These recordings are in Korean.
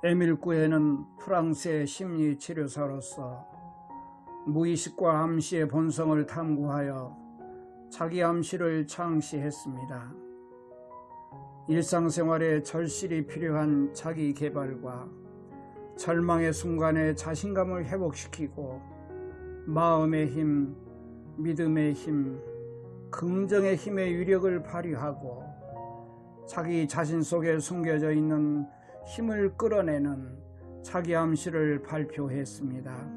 에밀 꾸에는 프랑스의 심리치료사로서 무의식과 암시의 본성을 탐구하여 자기 암시를 창시했습니다. 일상생활에 절실히 필요한 자기 개발과 절망의 순간에 자신감을 회복시키고 마음의 힘, 믿음의 힘, 긍정의 힘의 위력을 발휘하고 자기 자신 속에 숨겨져 있는 힘을 끌어내는 자기 암시를 발표했습니다.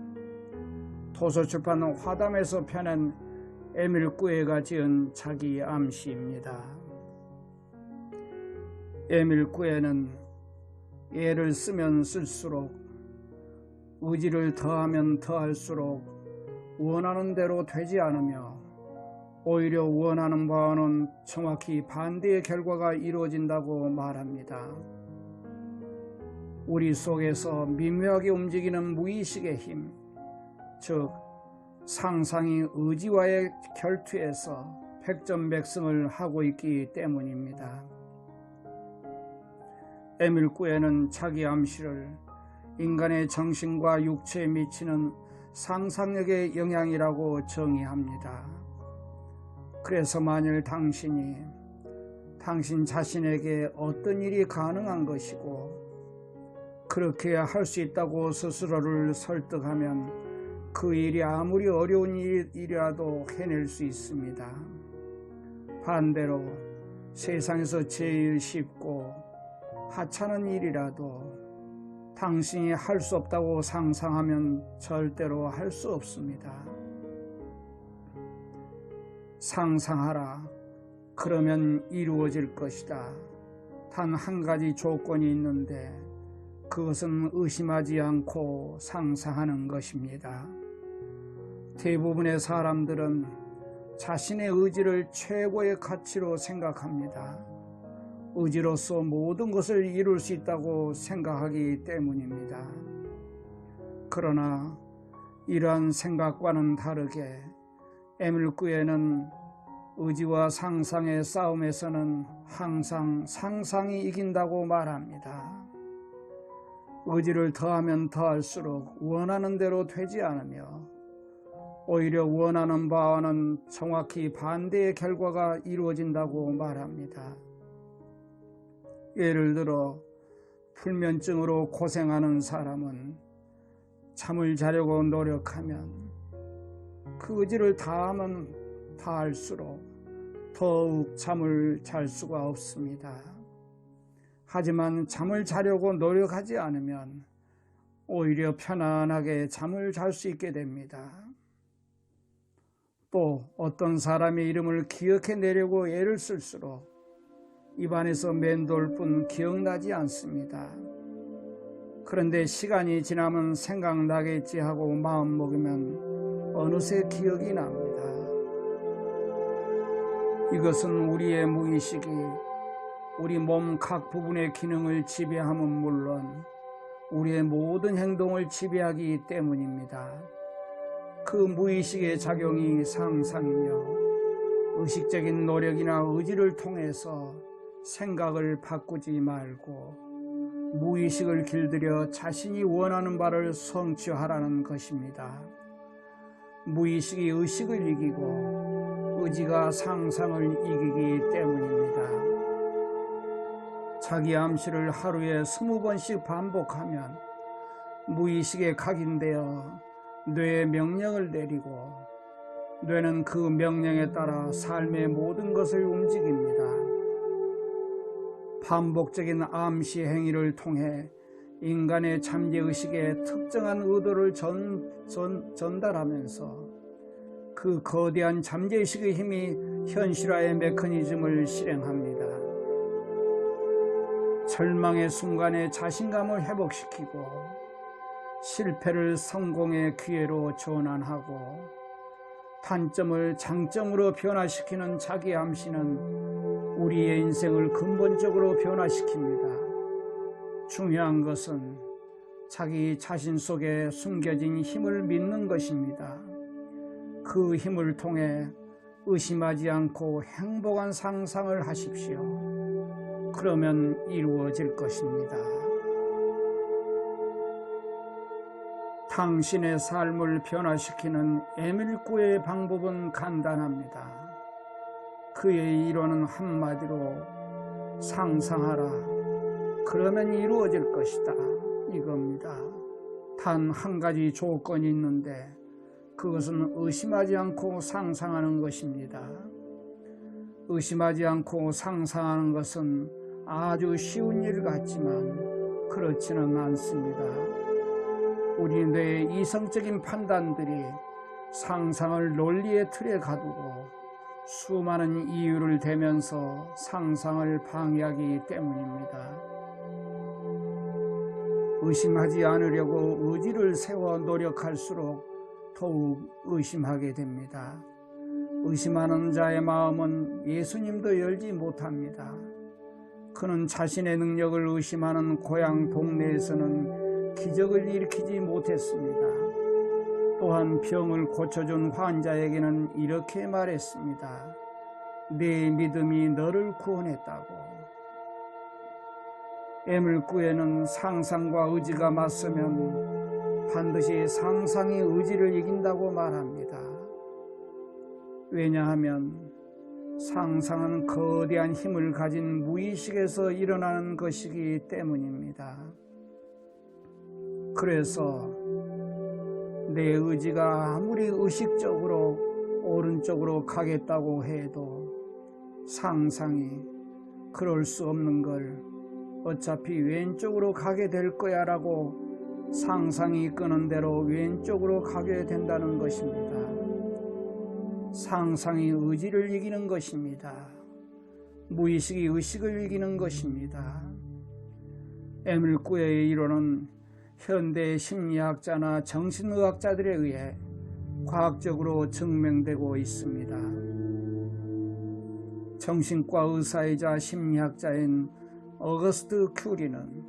도서출판 화담에서 펴낸 에밀 꾸에가 지은 자기 암시입니다. 에밀 꾸에는 애를 쓰면 쓸수록, 의지를 더하면 더할수록 원하는 대로 되지 않으며 오히려 원하는 바와는 정확히 반대의 결과가 이루어진다고 말합니다. 우리 속에서 미묘하게 움직이는 무의식의 힘, 즉 상상이 의지와의 결투에서 백전백승을 하고 있기 때문입니다. 에밀 꾸에는 자기 암시를 인간의 정신과 육체에 미치는 상상력의 영향이라고 정의합니다. 그래서 만일 당신 자신에게 어떤 일이 가능한 것이고 그렇게 할 수 있다고 스스로를 설득하면 그 일이 아무리 어려운 일이라도 해낼 수 있습니다. 반대로 세상에서 제일 쉽고 하찮은 일이라도 당신이 할 수 없다고 상상하면 절대로 할 수 없습니다. 상상하라. 그러면 이루어질 것이다. 단 한 가지 조건이 있는데 그것은 의심하지 않고 상상하는 것입니다. 대부분의 사람들은 자신의 의지를 최고의 가치로 생각합니다. 의지로서 모든 것을 이룰 수 있다고 생각하기 때문입니다. 그러나 이러한 생각과는 다르게 에밀 꾸에는 의지와 상상의 싸움에서는 항상 상상이 이긴다고 말합니다. 의지를 더하면 더할수록 원하는 대로 되지 않으며 오히려 원하는 바와는 정확히 반대의 결과가 이루어진다고 말합니다. 예를 들어 불면증으로 고생하는 사람은 잠을 자려고 노력하면 그 의지를 다하면 다할수록 더욱 잠을 잘 수가 없습니다. 하지만 잠을 자려고 노력하지 않으면 오히려 편안하게 잠을 잘 수 있게 됩니다. 또 어떤 사람의 이름을 기억해내려고 애를 쓸수록 입안에서 맴돌 뿐 기억나지 않습니다. 그런데 시간이 지나면 생각나겠지 하고 마음먹으면 어느새 기억이 납니다. 이것은 우리의 무의식이 우리 몸 각 부분의 기능을 지배함은 물론 우리의 모든 행동을 지배하기 때문입니다. 그 무의식의 작용이 상상이며 의식적인 노력이나 의지를 통해서 생각을 바꾸지 말고 무의식을 길들여 자신이 원하는 바를 성취하라는 것입니다. 무의식이 의식을 이기고 의지가 상상을 이기기 때문입니다. 자기 암시를 하루에 20번씩 반복하면 무의식에 각인되어 뇌에 명령을 내리고 뇌는 그 명령에 따라 삶의 모든 것을 움직입니다. 반복적인 암시 행위를 통해 인간의 잠재의식에 특정한 의도를 전달하면서 그 거대한 잠재의식의 힘이 현실화의 메커니즘을 실행합니다. 절망의 순간에 자신감을 회복시키고 실패를 성공의 기회로 전환하고 단점을 장점으로 변화시키는 자기 암시는 우리의 인생을 근본적으로 변화시킵니다. 중요한 것은 자기 자신 속에 숨겨진 힘을 믿는 것입니다. 그 힘을 통해 의심하지 않고 행복한 상상을 하십시오. 그러면 이루어질 것입니다. 당신의 삶을 변화시키는 에밀구의 방법은 간단합니다. 그의 이론은 한마디로 상상하라. 그러면 이루어질 것이다. 이겁니다. 단 한 가지 조건이 있는데 그것은 의심하지 않고 상상하는 것입니다. 의심하지 않고 상상하는 것은 아주 쉬운 일 같지만 그렇지는 않습니다. 우리 뇌의 이성적인 판단들이 상상을 논리의 틀에 가두고 수많은 이유를 대면서 상상을 방해하기 때문입니다. 의심하지 않으려고 의지를 세워 노력할수록 더욱 의심하게 됩니다. 의심하는 자의 마음은 예수님도 열지 못합니다. 그는 자신의 능력을 의심하는 고향 동네에서는 기적을 일으키지 못했습니다. 또한 병을 고쳐준 환자에게는 이렇게 말했습니다. 내 믿음이 너를 구원했다고. 에밀구에는 상상과 의지가 맞서면 반드시 상상이 의지를 이긴다고 말합니다. 왜냐하면 상상은 거대한 힘을 가진 무의식에서 일어나는 것이기 때문입니다. 그래서 내 의지가 아무리 의식적으로 오른쪽으로 가겠다고 해도 상상이 그럴 수 없는 걸 어차피 왼쪽으로 가게 될 거야 라고 상상이 이끄는 대로 왼쪽으로 가게 된다는 것입니다. 상상이 의지를 이기는 것입니다. 무의식이 의식을 이기는 것입니다. 에밀구의 이론은 현대 심리학자나 정신의학자들에 의해 과학적으로 증명되고 있습니다. 정신과 의사이자 심리학자인 어거스트 큐리는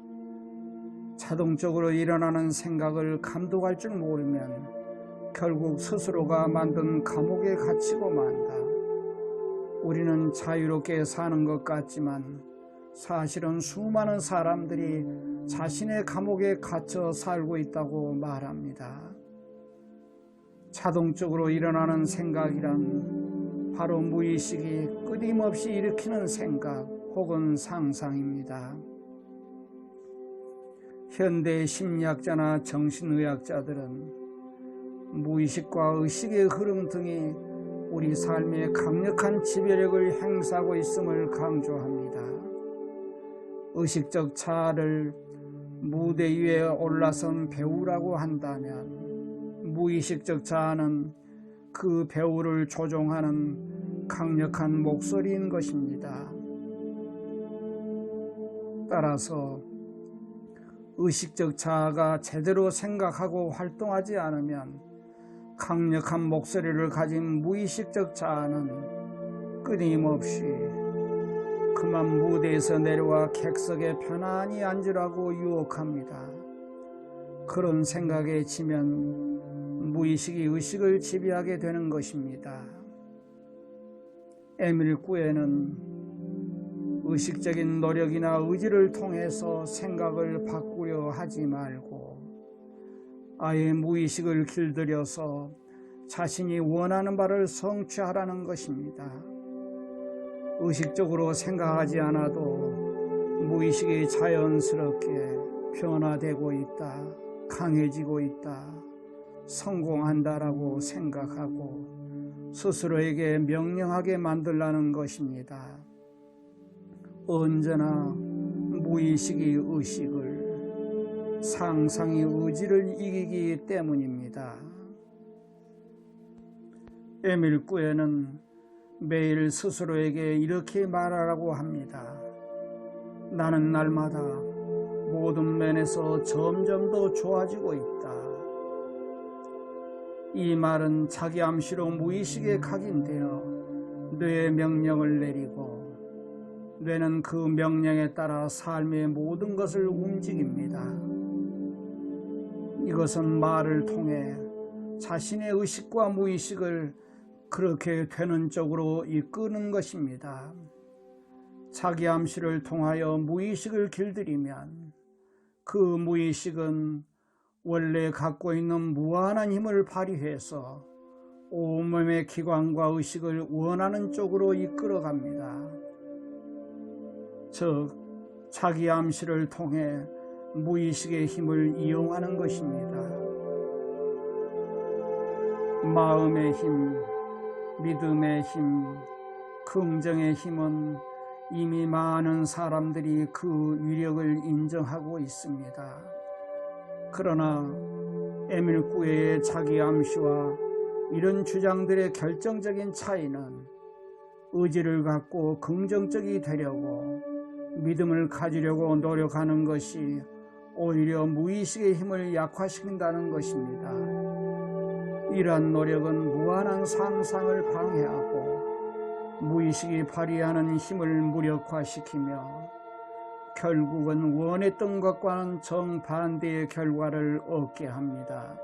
자동적으로 일어나는 생각을 감독할 줄 모르면 결국 스스로가 만든 감옥에 갇히고 만다. 우리는 자유롭게 사는 것 같지만 사실은 수많은 사람들이 자신의 감옥에 갇혀 살고 있다고 말합니다. 자동적으로 일어나는 생각이란 바로 무의식이 끊임없이 일으키는 생각 혹은 상상입니다. 현대 심리학자나 정신의학자들은 무의식과 의식의 흐름 등이 우리 삶에 강력한 지배력을 행사하고 있음을 강조합니다. 의식적 자아를 무대 위에 올라선 배우라고 한다면 무의식적 자아는 그 배우를 조종하는 강력한 목소리인 것입니다. 따라서 의식적 자아가 제대로 생각하고 활동하지 않으면 강력한 목소리를 가진 무의식적 자아는 끊임없이 그만 무대에서 내려와 객석에 편안히 앉으라고 유혹합니다. 그런 생각에 지면 무의식이 의식을 지배하게 되는 것입니다. 에밀구에는 의식적인 노력이나 의지를 통해서 생각을 바꾸려 하지 말고 아예 무의식을 길들여서 자신이 원하는 바를 성취하라는 것입니다. 의식적으로 생각하지 않아도 무의식이 자연스럽게 변화되고 있다, 강해지고 있다, 성공한다라고 생각하고 스스로에게 명령하게 만들라는 것입니다. 언제나 무의식이 의식을, 상상이 의지를 이기기 때문입니다. 에밀구에는 매일 스스로에게 이렇게 말하라고 합니다. 나는 날마다 모든 면에서 점점 더 좋아지고 있다. 이 말은 자기 암시로 무의식에 각인되어 뇌에 명령을 내리고 뇌는 그 명령에 따라 삶의 모든 것을 움직입니다. 이것은 말을 통해 자신의 의식과 무의식을 그렇게 되는 쪽으로 이끄는 것입니다. 자기 암시를 통하여 무의식을 길들이면 그 무의식은 원래 갖고 있는 무한한 힘을 발휘해서 온몸의 기관과 의식을 원하는 쪽으로 이끌어갑니다. 즉, 자기 암시를 통해 무의식의 힘을 이용하는 것입니다. 마음의 힘, 믿음의 힘, 긍정의 힘은 이미 많은 사람들이 그 위력을 인정하고 있습니다. 그러나 에밀 꾸에의 자기 암시와 이런 주장들의 결정적인 차이는 의지를 갖고 긍정적이 되려고 믿음을 가지려고 노력하는 것이 오히려 무의식의 힘을 약화시킨다는 것입니다. 이러한 노력은 무한한 상상을 방해하고 무의식이 발휘하는 힘을 무력화시키며 결국은 원했던 것과는 정반대의 결과를 얻게 합니다.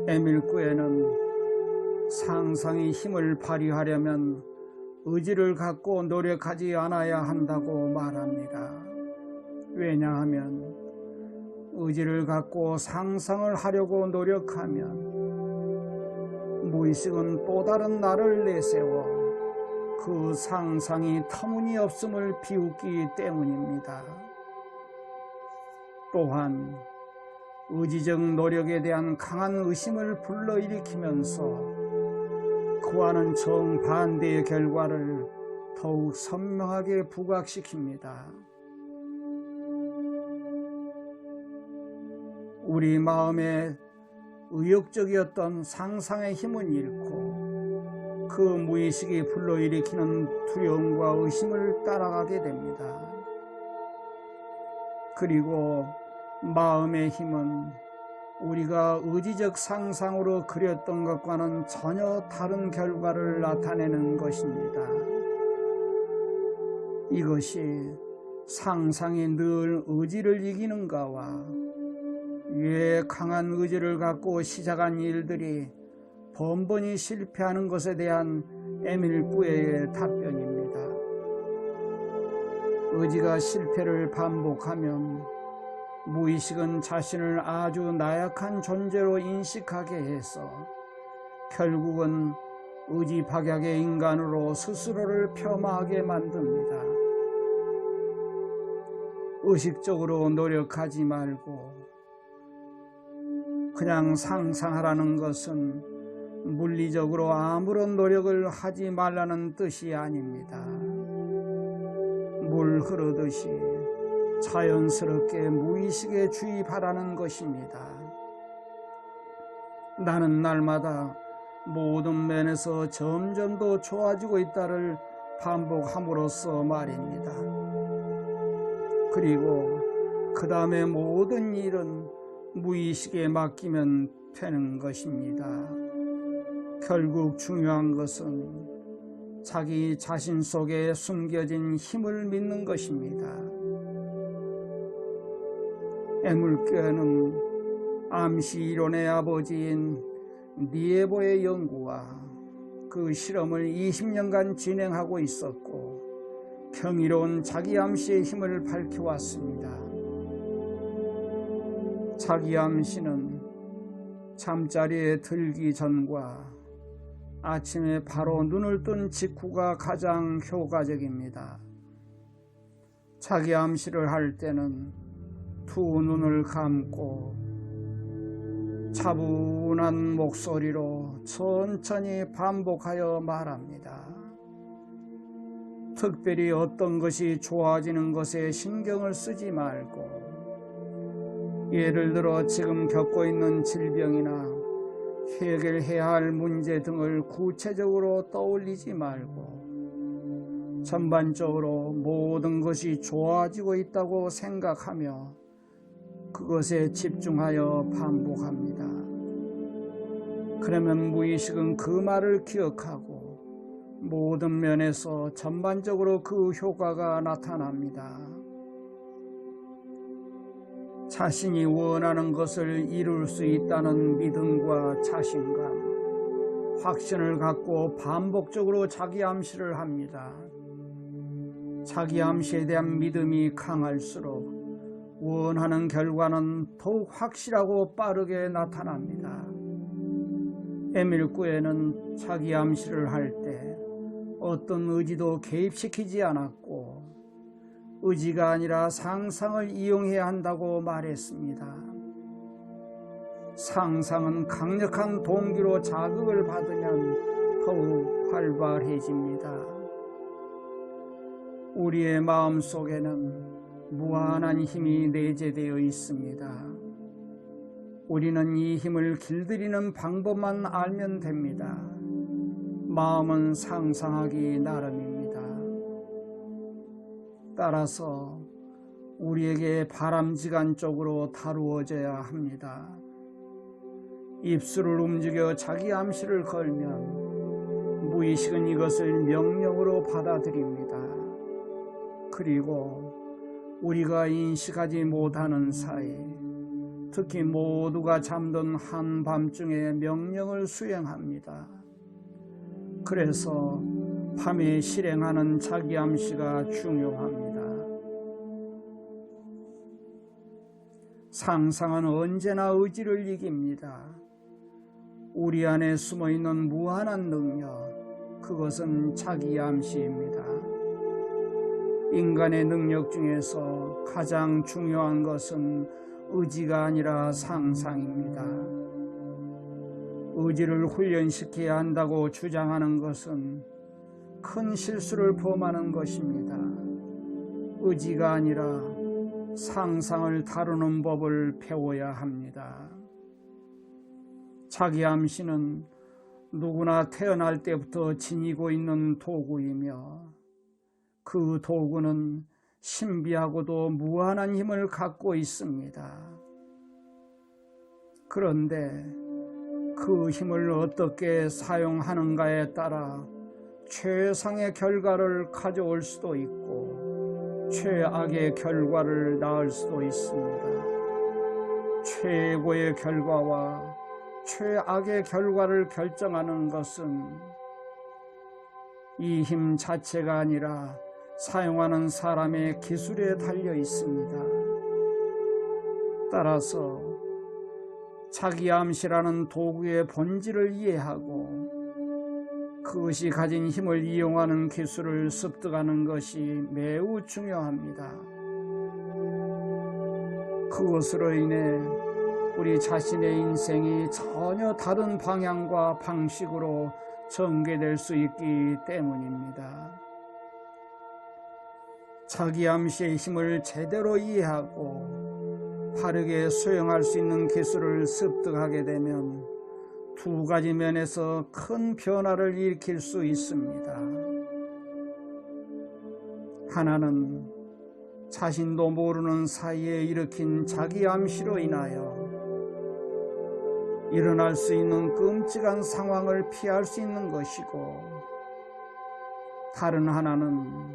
에밀 꾸에는 상상의 힘을 발휘하려면 의지를 갖고 노력하지 않아야 한다고 말합니다. 왜냐하면 의지를 갖고 상상을 하려고 노력하면 무의식은 또 다른 나를 내세워 그 상상이 터무니없음을 비웃기 때문입니다. 또한 의지적 노력에 대한 강한 의심을 불러일으키면서 그와는 정반대의 결과를 더욱 선명하게 부각시킵니다. 우리 마음에 의욕적이었던 상상의 힘은 잃고 그 무의식이 불러일으키는 두려움과 의심을 따라가게 됩니다. 그리고 마음의 힘은 우리가 의지적 상상으로 그렸던 것과는 전혀 다른 결과를 나타내는 것입니다. 이것이 상상이 늘 의지를 이기는가와 왜 강한 의지를 갖고 시작한 일들이 번번이 실패하는 것에 대한 에밀 꾸에의 답변입니다. 의지가 실패를 반복하면 무의식은 자신을 아주 나약한 존재로 인식하게 해서 결국은 의지박약의 인간으로 스스로를 폄하하게 만듭니다. 의식적으로 노력하지 말고 그냥 상상하라는 것은 물리적으로 아무런 노력을 하지 말라는 뜻이 아닙니다. 물 흐르듯이 자연스럽게 무의식에 주입하라는 것입니다. 나는 날마다 모든 면에서 점점 더 좋아지고 있다를 반복함으로써 말입니다. 그리고 그 다음에 모든 일은 무의식에 맡기면 되는 것입니다. 결국 중요한 것은 자기 자신 속에 숨겨진 힘을 믿는 것입니다. 에밀 꾸에는 암시 이론의 아버지인 니에보의 연구와 그 실험을 20년간 진행하고 있었고 경이로운 자기 암시의 힘을 밝혀왔습니다. 자기 암시는 잠자리에 들기 전과 아침에 바로 눈을 뜬 직후가 가장 효과적입니다. 자기 암시를 할 때는 두 눈을 감고 차분한 목소리로 천천히 반복하여 말합니다. 특별히 어떤 것이 좋아지는 것에 신경을 쓰지 말고, 예를 들어 지금 겪고 있는 질병이나 해결해야 할 문제 등을 구체적으로 떠올리지 말고 전반적으로 모든 것이 좋아지고 있다고 생각하며 그것에 집중하여 반복합니다. 그러면 무의식은 그 말을 기억하고 모든 면에서 전반적으로 그 효과가 나타납니다. 자신이 원하는 것을 이룰 수 있다는 믿음과 자신감, 확신을 갖고 반복적으로 자기 암시를 합니다. 자기 암시에 대한 믿음이 강할수록 원하는 결과는 더욱 확실하고 빠르게 나타납니다. 에밀 구에는 자기 암시를 할 때 어떤 의지도 개입시키지 않았고 의지가 아니라 상상을 이용해야 한다고 말했습니다. 상상은 강력한 동기로 자극을 받으면 더욱 활발해집니다. 우리의 마음속에는 무한한 힘이 내재되어 있습니다. 우리는 이 힘을 길들이는 방법만 알면 됩니다. 마음은 상상하기 나름입니다. 따라서 우리에게 바람직한 쪽으로 다루어져야 합니다. 입술을 움직여 자기 암시를 걸면 무의식은 이것을 명령으로 받아들입니다. 그리고 우리가 인식하지 못하는 사이, 특히 모두가 잠든 한밤중에 명령을 수행합니다. 그래서 밤에 실행하는 자기 암시가 중요합니다. 상상은 언제나 의지를 이깁니다. 우리 안에 숨어있는 무한한 능력, 그것은 자기 암시입니다. 인간의 능력 중에서 가장 중요한 것은 의지가 아니라 상상입니다. 의지를 훈련시켜야 한다고 주장하는 것은 큰 실수를 범하는 것입니다. 의지가 아니라 상상을 다루는 법을 배워야 합니다. 자기 암시는 누구나 태어날 때부터 지니고 있는 도구이며 그 도구는 신비하고도 무한한 힘을 갖고 있습니다. 그런데 그 힘을 어떻게 사용하는가에 따라 최상의 결과를 가져올 수도 있고 최악의 결과를 낳을 수도 있습니다. 최고의 결과와 최악의 결과를 결정하는 것은 이 힘 자체가 아니라 사용하는 사람의 기술에 달려 있습니다. 따라서 자기 암시라는 도구의 본질을 이해하고 그것이 가진 힘을 이용하는 기술을 습득하는 것이 매우 중요합니다. 그것으로 인해 우리 자신의 인생이 전혀 다른 방향과 방식으로 전개될 수 있기 때문입니다. 자기 암시의 힘을 제대로 이해하고 바르게 수행할 수 있는 기술을 습득하게 되면 두 가지 면에서 큰 변화를 일으킬 수 있습니다. 하나는 자신도 모르는 사이에 일으킨 자기 암시로 인하여 일어날 수 있는 끔찍한 상황을 피할 수 있는 것이고, 다른 하나는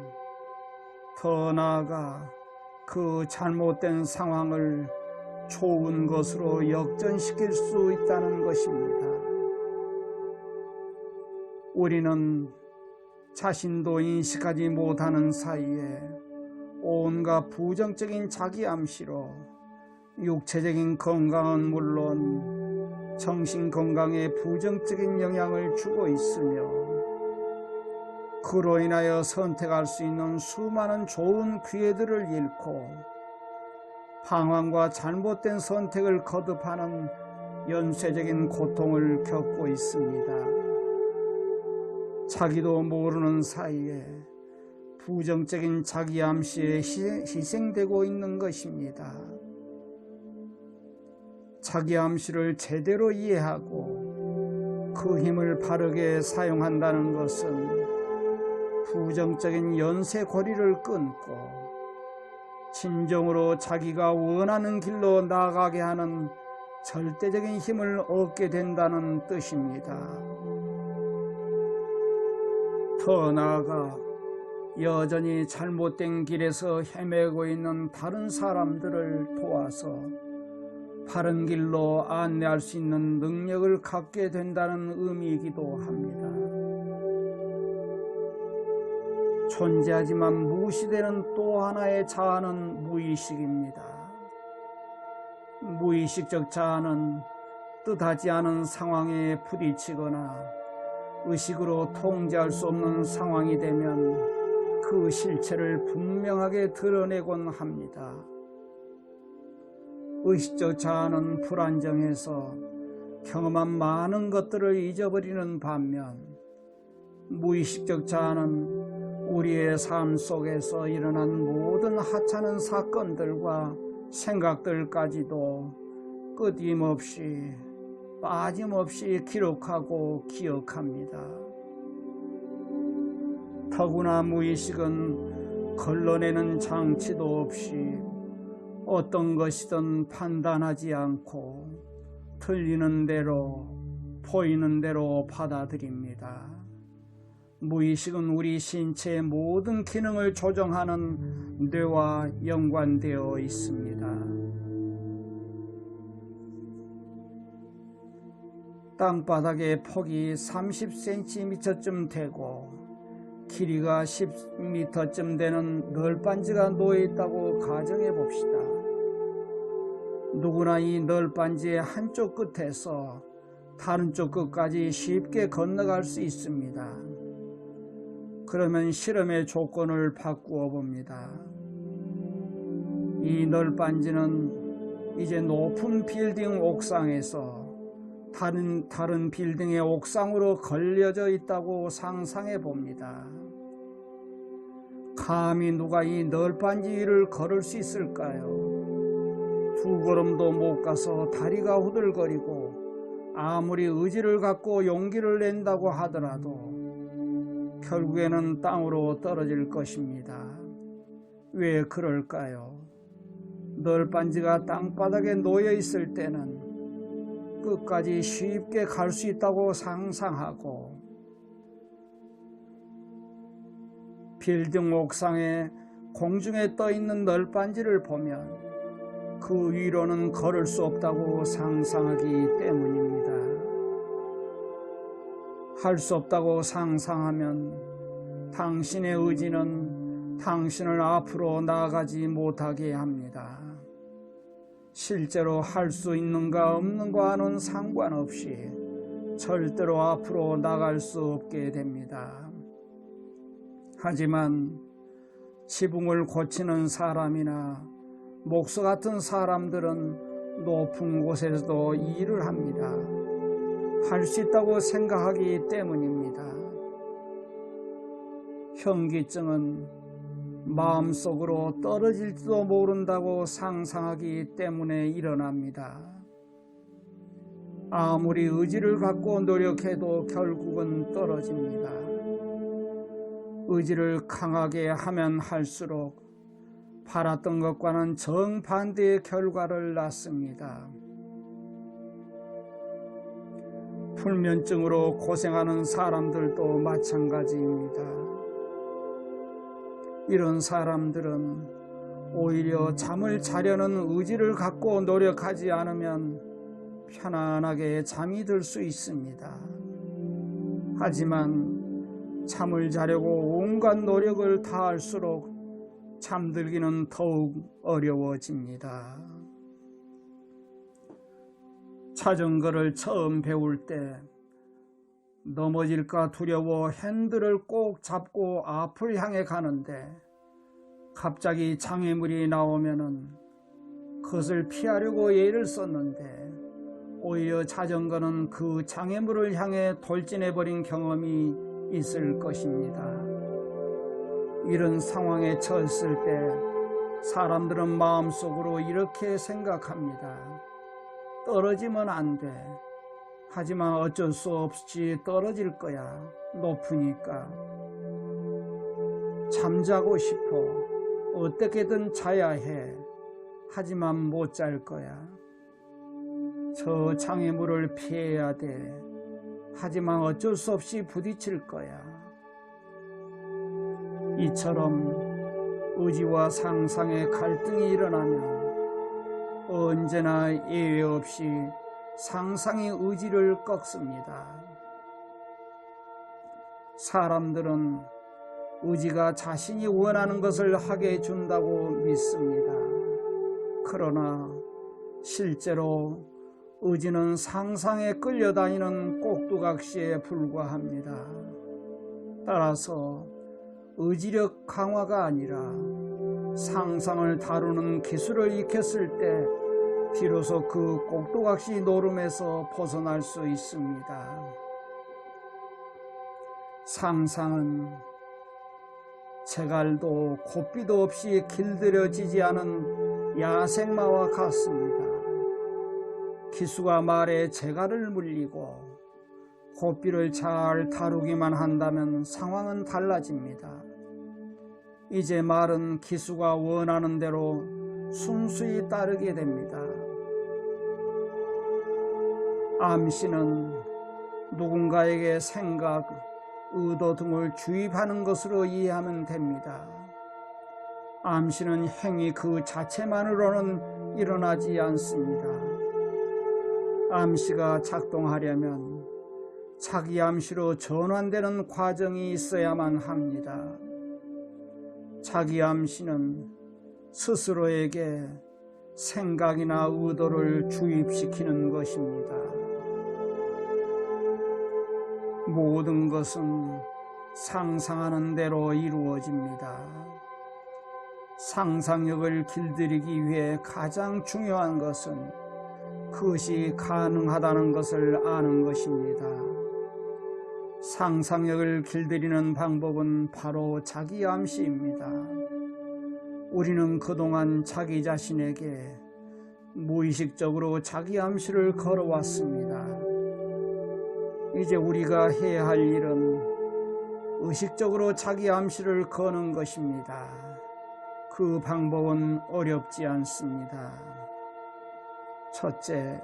더 나아가 그 잘못된 상황을 좋은 것으로 역전시킬 수 있다는 것입니다. 우리는 자신도 인식하지 못하는 사이에 온갖 부정적인 자기 암시로 육체적인 건강은 물론 정신 건강에 부정적인 영향을 주고 있으며, 그로 인하여 선택할 수 있는 수많은 좋은 기회들을 잃고 방황과 잘못된 선택을 거듭하는 연쇄적인 고통을 겪고 있습니다. 자기도 모르는 사이에 부정적인 자기 암시에 희생되고 있는 것입니다. 자기 암시를 제대로 이해하고 그 힘을 바르게 사용한다는 것은 부정적인 연쇄고리를 끊고 진정으로 자기가 원하는 길로 나아가게 하는 절대적인 힘을 얻게 된다는 뜻입니다. 더 나아가 여전히 잘못된 길에서 헤매고 있는 다른 사람들을 도와서 바른 길로 안내할 수 있는 능력을 갖게 된다는 의미이기도 합니다. 존재하지만 무시되는 또 하나의 자아는 무의식입니다. 무의식적 자아는 뜻하지 않은 상황에 부딪히거나 의식으로 통제할 수 없는 상황이 되면 그 실체를 분명하게 드러내곤 합니다. 의식적 자아는 불안정해서 경험한 많은 것들을 잊어버리는 반면 무의식적 자아는 우리의 삶 속에서 일어난 모든 하찮은 사건들과 생각들까지도 끊임없이 빠짐없이 기록하고 기억합니다. 더구나 무의식은 걸러내는 장치도 없이 어떤 것이든 판단하지 않고 들리는 대로 보이는 대로 받아들입니다. 무의식은 우리 신체의 모든 기능을 조정하는 뇌와 연관되어 있습니다. 땅바닥의 폭이 30cm쯤 되고 길이가 10m쯤 되는 널빤지가 놓여있다고 가정해 봅시다. 누구나 이 널빤지의 한쪽 끝에서 다른 쪽 끝까지 쉽게 건너갈 수 있습니다. 그러면 실험의 조건을 바꾸어 봅니다. 이 널빤지는 이제 높은 빌딩 옥상에서 다른 빌딩의 옥상으로 걸려져 있다고 상상해 봅니다. 감히 누가 이 널빤지 위를 걸을 수 있을까요? 두 걸음도 못 가서 다리가 후들거리고 아무리 의지를 갖고 용기를 낸다고 하더라도 결국에는 땅으로 떨어질 것입니다. 왜 그럴까요? 널빤지가 땅바닥에 놓여 있을 때는 끝까지 쉽게 갈 수 있다고 상상하고 빌딩 옥상에 공중에 떠 있는 널빤지를 보면 그 위로는 걸을 수 없다고 상상하기 때문입니다. 할 수 없다고 상상하면 당신의 의지는 당신을 앞으로 나아가지 못하게 합니다. 실제로 할 수 있는가 없는가와는 상관없이 절대로 앞으로 나갈 수 없게 됩니다. 하지만 지붕을 고치는 사람이나 목수 같은 사람들은 높은 곳에서도 일을 합니다. 할 수 있다고 생각하기 때문입니다. 현기증은 마음속으로 떨어질지도 모른다고 상상하기 때문에 일어납니다. 아무리 의지를 갖고 노력해도 결국은 떨어집니다. 의지를 강하게 하면 할수록 바랐던 것과는 정반대의 결과를 낳습니다. 불면증으로 고생하는 사람들도 마찬가지입니다. 이런 사람들은 오히려 잠을 자려는 의지를 갖고 노력하지 않으면 편안하게 잠이 들 수 있습니다. 하지만 잠을 자려고 온갖 노력을 다할수록 잠들기는 더욱 어려워집니다. 자전거를 처음 배울 때 넘어질까 두려워 핸들을 꼭 잡고 앞을 향해 가는데 갑자기 장애물이 나오면은 그것을 피하려고 예를 썼는데 오히려 자전거는 그 장애물을 향해 돌진해버린 경험이 있을 것입니다. 이런 상황에 처했을 때 사람들은 마음속으로 이렇게 생각합니다. 떨어지면 안 돼. 하지만 어쩔 수 없이 떨어질 거야. 높으니까. 잠자고 싶어. 어떻게든 자야 해. 하지만 못 잘 거야. 저 장애물을 피해야 돼. 하지만 어쩔 수 없이 부딪힐 거야. 이처럼 의지와 상상의 갈등이 일어나면 언제나 예외 없이 상상의 의지를 꺾습니다. 사람들은 의지가 자신이 원하는 것을 하게 해준다고 믿습니다. 그러나 실제로 의지는 상상에 끌려다니는 꼭두각시에 불과합니다. 따라서 의지력 강화가 아니라 상상을 다루는 기술을 익혔을 때 비로소 그 꼭두각시 노름에서 벗어날 수 있습니다. 상상은 제갈도 고삐도 없이 길들여지지 않은 야생마와 같습니다. 기수가 말에 제갈을 물리고 고삐를 잘 다루기만 한다면 상황은 달라집니다. 이제 말은 기수가 원하는 대로 순수히 따르게 됩니다. 암시는 누군가에게 생각, 의도 등을 주입하는 것으로 이해하면 됩니다. 암시는 행위 그 자체만으로는 일어나지 않습니다. 암시가 작동하려면 자기 암시로 전환되는 과정이 있어야만 합니다. 자기 암시는 스스로에게 생각이나 의도를 주입시키는 것입니다. 모든 것은 상상하는 대로 이루어집니다. 상상력을 길들이기 위해 가장 중요한 것은 그것이 가능하다는 것을 아는 것입니다. 상상력을 길들이는 방법은 바로 자기 암시입니다. 우리는 그동안 자기 자신에게 무의식적으로 자기 암시를 걸어왔습니다. 이제 우리가 해야 할 일은 의식적으로 자기 암시를 거는 것입니다. 그 방법은 어렵지 않습니다. 첫째,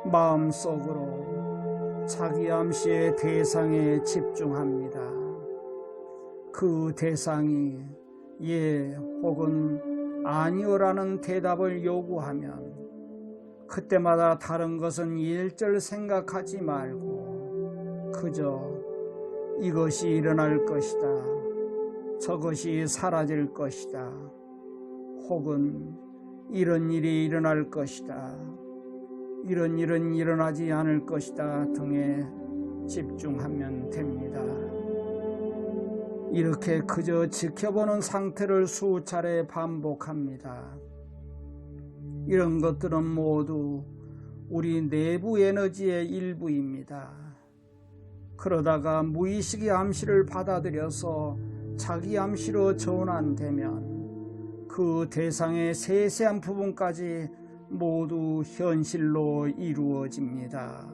마음속으로 자기 암시의 대상에 집중합니다. 그 대상이 예 혹은 아니오라는 대답을 요구하면 그때마다 다른 것은 일절 생각하지 말고 그저 이것이 일어날 것이다, 저것이 사라질 것이다, 혹은 이런 일이 일어날 것이다, 이런 일은 일어나지 않을 것이다 등에 집중하면 됩니다. 이렇게 그저 지켜보는 상태를 수차례 반복합니다. 이런 것들은 모두 우리 내부 에너지의 일부입니다. 그러다가 무의식의 암시를 받아들여서 자기 암시로 전환되면 그 대상의 세세한 부분까지 모두 현실로 이루어집니다.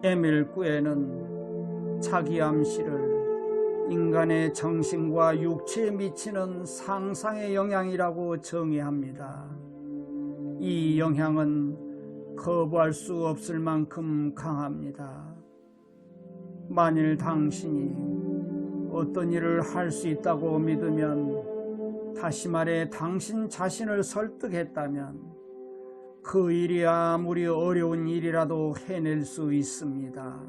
에밀 꾸에는 자기 암시를 인간의 정신과 육체에 미치는 상상의 영향이라고 정의합니다. 이 영향은 거부할 수 없을 만큼 강합니다. 만일 당신이 어떤 일을 할 수 있다고 믿으면, 다시 말해 당신 자신을 설득했다면 그 일이 아무리 어려운 일이라도 해낼 수 있습니다.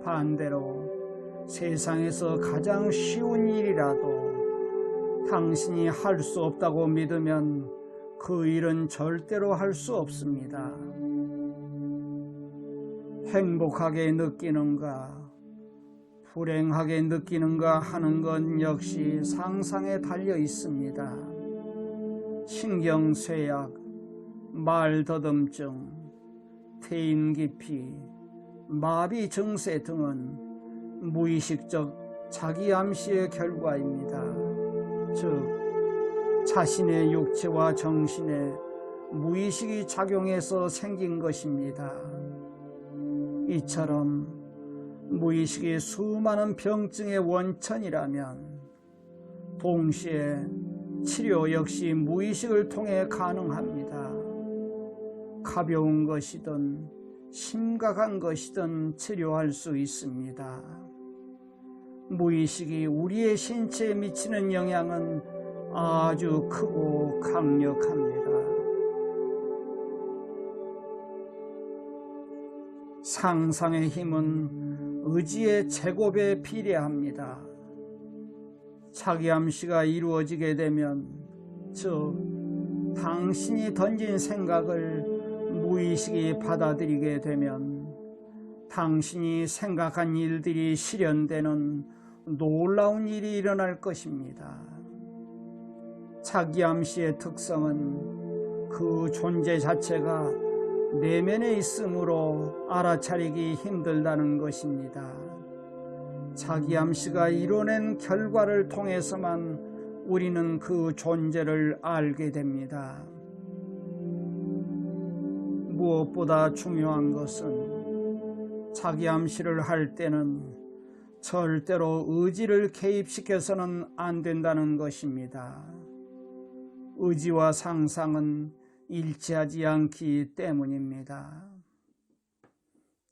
반대로 세상에서 가장 쉬운 일이라도 당신이 할 수 없다고 믿으면 그 일은 절대로 할 수 없습니다. 행복하게 느끼는가, 불행하게 느끼는가 하는 건 역시 상상에 달려 있습니다. 신경쇠약, 말더듬증, 퇴임기피, 마비 증세 등은 무의식적 자기 암시의 결과입니다. 즉, 자신의 육체와 정신에 무의식이 작용해서 생긴 것입니다. 이처럼 무의식이 수많은 병증의 원천이라면 동시에 치료 역시 무의식을 통해 가능합니다. 가벼운 것이든 심각한 것이든 치료할 수 있습니다. 무의식이 우리의 신체에 미치는 영향은 아주 크고 강력합니다. 상상의 힘은 의지의 제곱에 비례합니다. 자기 암시가 이루어지게 되면, 즉 당신이 던진 생각을 무의식이 받아들이게 되면 당신이 생각한 일들이 실현되는 놀라운 일이 일어날 것입니다. 자기암시의 특성은 그 존재 자체가 내면에 있으므로 알아차리기 힘들다는 것입니다. 자기암시가 이뤄낸 결과를 통해서만 우리는 그 존재를 알게 됩니다. 무엇보다 중요한 것은 자기암시를 할 때는 절대로 의지를 개입시켜서는 안 된다는 것입니다. 의지와 상상은 일치하지 않기 때문입니다.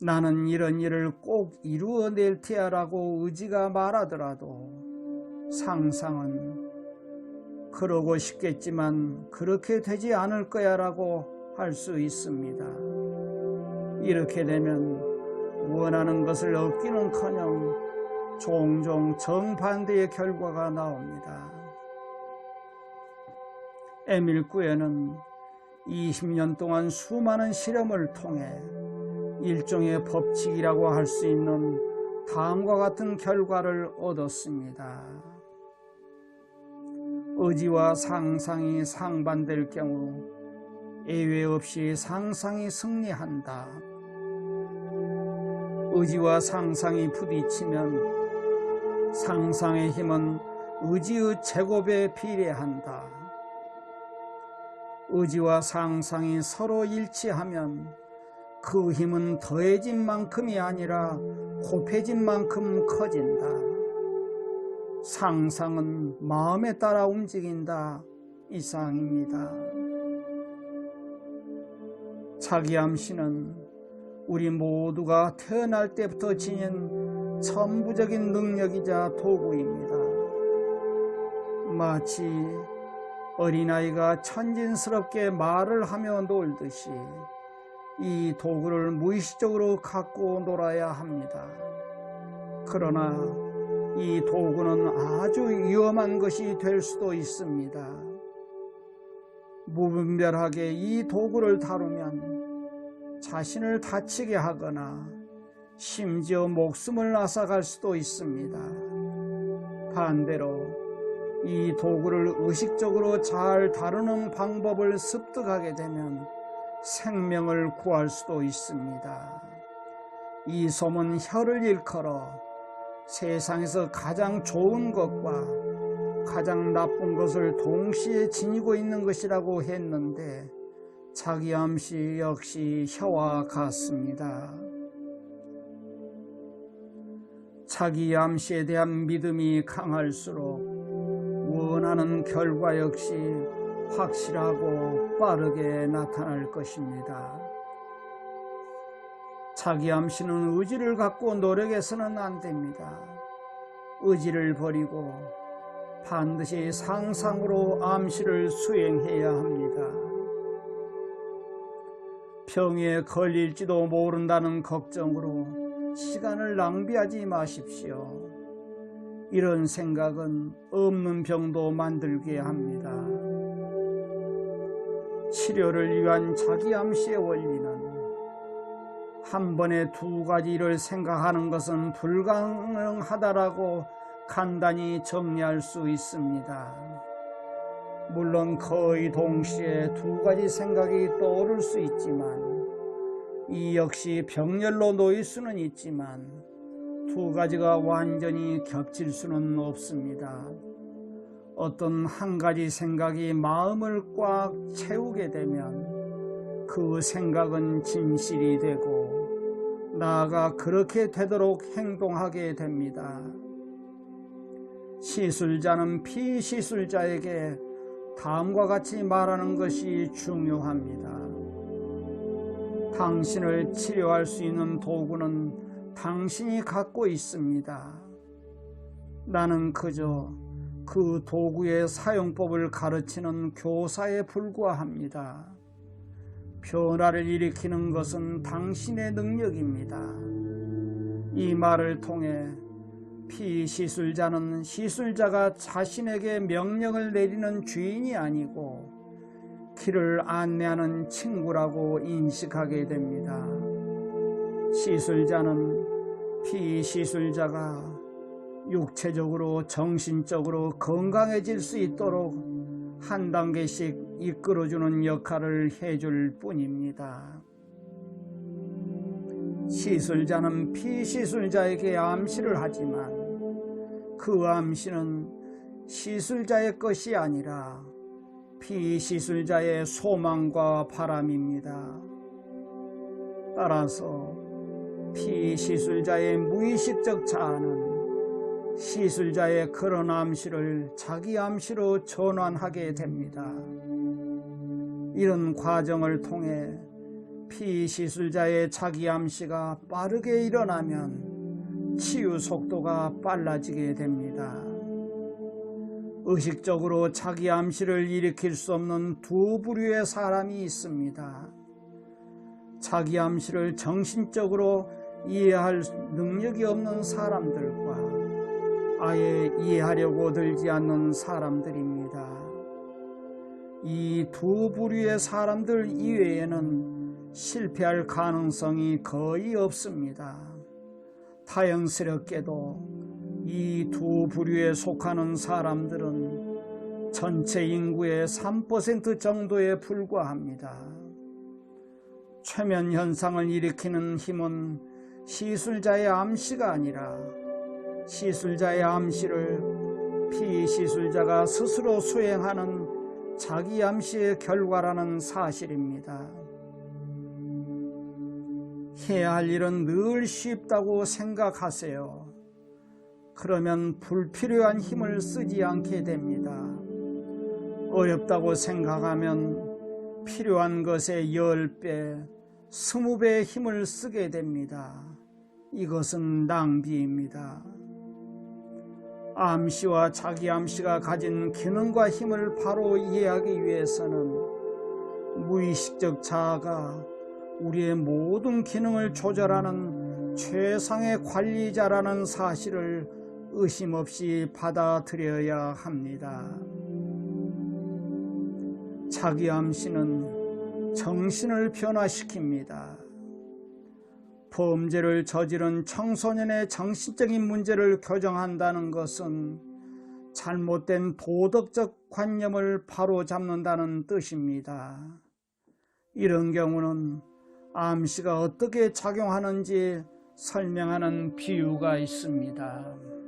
나는 이런 일을 꼭 이루어낼 테야라고 의지가 말하더라도 상상은 그러고 싶겠지만 그렇게 되지 않을 거야라고 할 수 있습니다. 이렇게 되면 원하는 것을 얻기는커녕 종종 정반대의 결과가 나옵니다. 에밀 꾸에는 20년 동안 수많은 실험을 통해 일종의 법칙이라고 할 수 있는 다음과 같은 결과를 얻었습니다. 의지와 상상이 상반될 경우 예외 없이 상상이 승리한다. 의지와 상상이 부딪히면 상상의 힘은 의지의 제곱에 비례한다. 의지와 상상이 서로 일치하면 그 힘은 더해진 만큼이 아니라 곱해진 만큼 커진다. 상상은 마음에 따라 움직인다. 이상입니다. 자기암시는 우리 모두가 태어날 때부터 지닌 천부적인 능력이자 도구입니다. 마치 어린아이가 천진스럽게 말을 하며 놀듯이 이 도구를 무의식적으로 갖고 놀아야 합니다. 그러나 이 도구는 아주 위험한 것이 될 수도 있습니다. 무분별하게 이 도구를 다루면 자신을 다치게 하거나 심지어 목숨을 앗아갈 수도 있습니다. 반대로 이 도구를 의식적으로 잘 다루는 방법을 습득하게 되면 생명을 구할 수도 있습니다. 이 솜은 혀를 일컬어 세상에서 가장 좋은 것과 가장 나쁜 것을 동시에 지니고 있는 것이라고 했는데 자기암시 역시 혀와 같습니다. 자기암시에 대한 믿음이 강할수록 원하는 결과 역시 확실하고 빠르게 나타날 것입니다. 자기암시는 의지를 갖고 노력해서는 안 됩니다. 의지를 버리고 반드시 상상으로 암시를 수행해야 합니다. 병에 걸릴지도 모른다는 걱정으로 시간을 낭비하지 마십시오. 이런 생각은 없는 병도 만들게 합니다. 치료를 위한 자기암시의 원리는 한 번에 두 가지 일을 생각하는 것은 불가능하다라고 간단히 정리할 수 있습니다. 물론 거의 동시에 두 가지 생각이 떠오를 수 있지만 이 역시 병렬로 놓일 수는 있지만 두 가지가 완전히 겹칠 수는 없습니다. 어떤 한 가지 생각이 마음을 꽉 채우게 되면 그 생각은 진실이 되고 나아가 그렇게 되도록 행동하게 됩니다. 시술자는 피시술자에게 다음과 같이 말하는 것이 중요합니다. 당신을 치료할 수 있는 도구는 당신이 갖고 있습니다. 나는 그저 그 도구의 사용법을 가르치는 교사에 불과합니다. 변화를 일으키는 것은 당신의 능력입니다. 이 말을 통해 피시술자는 시술자가 자신에게 명령을 내리는 주인이 아니고 길을 안내하는 친구라고 인식하게 됩니다. 시술자는 피시술자가 육체적으로 정신적으로 건강해질 수 있도록 한 단계씩 이끌어주는 역할을 해줄 뿐입니다. 시술자는 피시술자에게 암시를 하지만 그 암시는 시술자의 것이 아니라 피시술자의 소망과 바람입니다. 따라서 피시술자의 무의식적 자아는 시술자의 그런 암시를 자기 암시로 전환하게 됩니다. 이런 과정을 통해 피시술자의 자기 암시가 빠르게 일어나면 치유 속도가 빨라지게 됩니다. 의식적으로 자기 암시를 일으킬 수 없는 두 부류의 사람이 있습니다. 자기 암시를 정신적으로 이해할 능력이 없는 사람들과 아예 이해하려고 들지 않는 사람들입니다. 이 두 부류의 사람들 이외에는 실패할 가능성이 거의 없습니다. 타연스럽게도 이 두 부류에 속하는 사람들은 전체 인구의 3% 정도에 불과합니다. 최면 현상을 일으키는 힘은 시술자의 암시가 아니라 시술자의 암시를 피시술자가 스스로 수행하는 자기 암시의 결과라는 사실입니다. 해야 할 일은 늘 쉽다고 생각하세요. 그러면 불필요한 힘을 쓰지 않게 됩니다. 어렵다고 생각하면 필요한 것의 10배, 20배의 힘을 쓰게 됩니다. 이것은 낭비입니다. 암시와 자기 암시가 가진 기능과 힘을 바로 이해하기 위해서는 무의식적 자아가 우리의 모든 기능을 조절하는 최상의 관리자라는 사실을 의심 없이 받아들여야 합니다. 자기 암시는 정신을 변화시킵니다. 범죄를 저지른 청소년의 정신적인 문제를 교정한다는 것은 잘못된 도덕적 관념을 바로잡는다는 뜻입니다. 이런 경우는 암시가 어떻게 작용하는지 설명하는 비유가 있습니다.